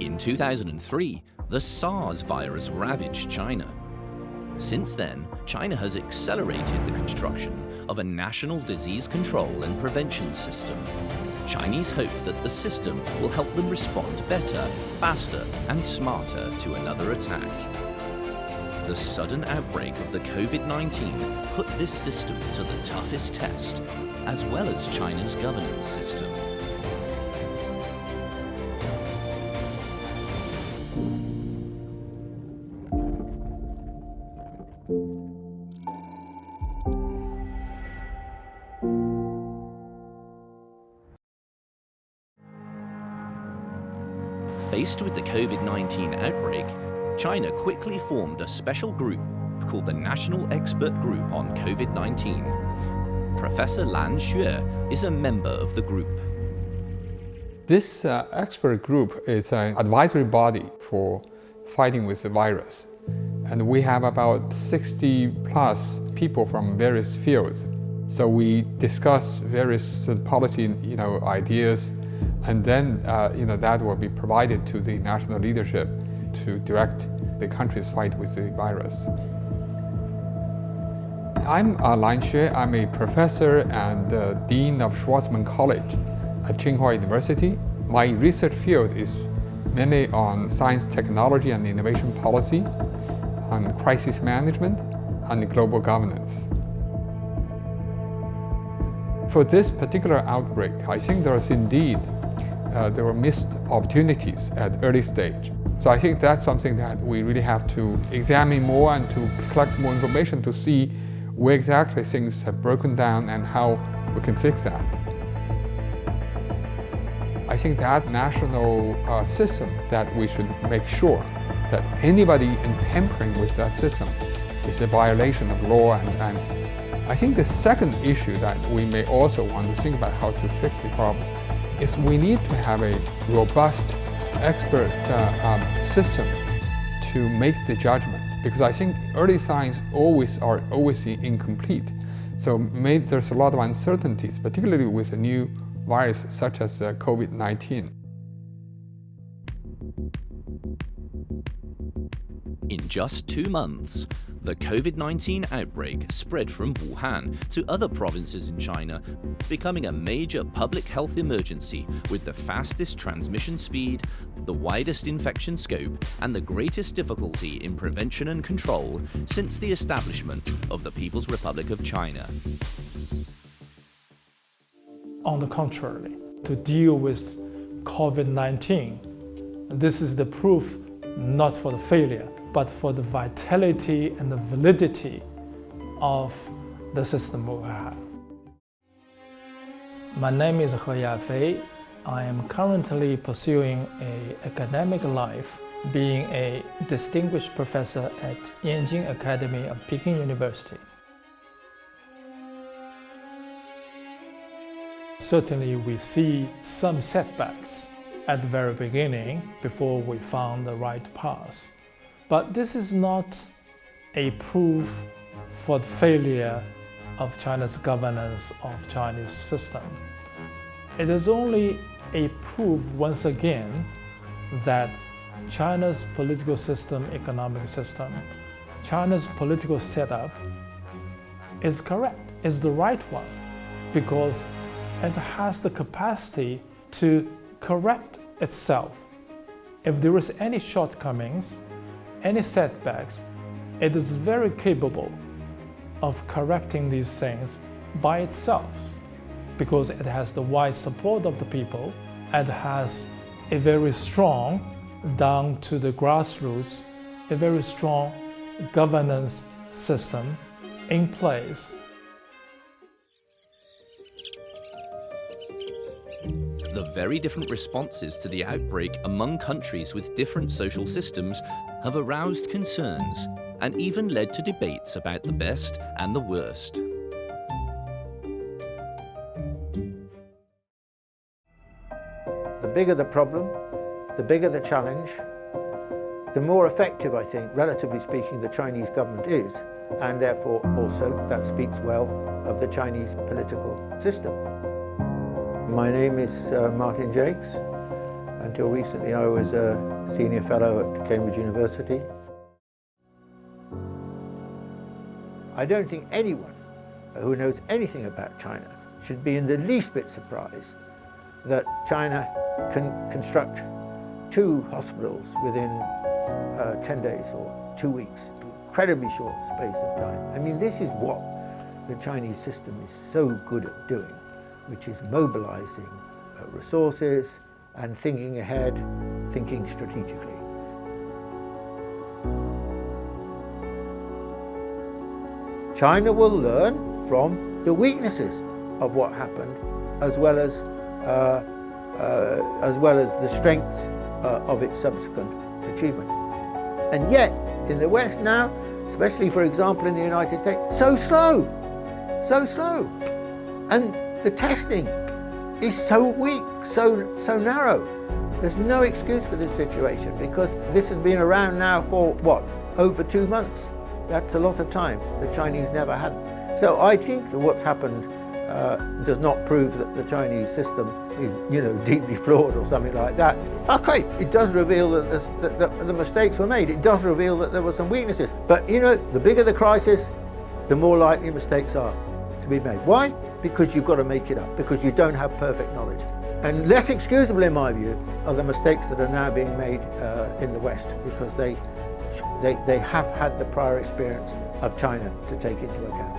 In 2003, the SARS virus ravaged China. Since then, China has accelerated the construction of a national disease control and prevention system. Chinese hope that the system will help them respond better, faster, and smarter to another attack. The sudden outbreak of the COVID-19 put this system to the toughest test, as well as China's governance system. Faced with the COVID-19 outbreak, China quickly formed a special group called the National Expert Group on COVID-19. Professor Lan Xue is a member of the group. This expert group is an advisory body for fighting with the virus. And we have about 60 plus people from various fields. So we discuss various policy ideas, and then that will be provided to the national leadership to direct the country's fight with the virus. I'm Lan Xue. I'm a professor and dean of Schwarzman College at Tsinghua University. My research field is mainly on science, technology, and innovation policy, on crisis management, and global governance. For this particular outbreak, I think there were missed opportunities at early stage. So I think that's something that we really have to examine more and to collect more information to see where exactly things have broken down and how we can fix that. I think that national system that we should make sure that anybody in tampering with that system is a violation of law. And I think the second issue that we may also want to think about how to fix the problem is we need to have a robust expert system to make the judgment, because I think early signs are always incomplete. So there's a lot of uncertainties, particularly with a new virus such as COVID-19. In just 2 months, the COVID-19 outbreak spread from Wuhan to other provinces in China, becoming a major public health emergency with the fastest transmission speed, the widest infection scope, and the greatest difficulty in prevention and control since the establishment of the People's Republic of China. On the contrary, to deal with COVID-19, this is the proof not for the failure, but for the vitality and the validity of the system we have. My name is He Yafei. I am currently pursuing an academic life, being a distinguished professor at Yanjing Academy of Peking University. Certainly we see some setbacks at the very beginning before we found the right path. But this is not a proof for the failure of China's governance of Chinese system. It is only a proof once again that China's political system, economic system, China's political setup is correct, is the right one, because it has the capacity to correct itself. If there is any shortcomings, any setbacks, it is very capable of correcting these things by itself, because it has the wide support of the people and has a very strong, down to the grassroots, a very strong governance system in place. The very different responses to the outbreak among countries with different social systems have aroused concerns and even led to debates about the best and the worst. The bigger the problem, the bigger the challenge, the more effective, I think, relatively speaking, the Chinese government is, and therefore also that speaks well of the Chinese political system. My name is Martin Jakes. Until recently I was a senior fellow at Cambridge University. I don't think anyone who knows anything about China should be in the least bit surprised that China can construct 2 hospitals within 10 days or 2 weeks, incredibly short space of time. I mean, this is what the Chinese system is so good at doing, which is mobilizing resources and thinking ahead, thinking strategically. China will learn from the weaknesses of what happened, as well as the strengths of its subsequent achievement. And yet, in the West now, especially for example in the United States, so slow. And the testing is so weak, so narrow. There's no excuse for this situation, because this has been around now for, what, over 2 months. That's a lot of time. The Chinese never had. So I think that what's happened does not prove that the Chinese system is, deeply flawed or something like that. Okay, it does reveal that the mistakes were made. It does reveal that there were some weaknesses. But, the bigger the crisis, the more likely mistakes are to be made. Why? Because you've got to make it up, because you don't have perfect knowledge. And less excusable, in my view, are the mistakes that are now being made in the West, because they have had the prior experience of China to take into account.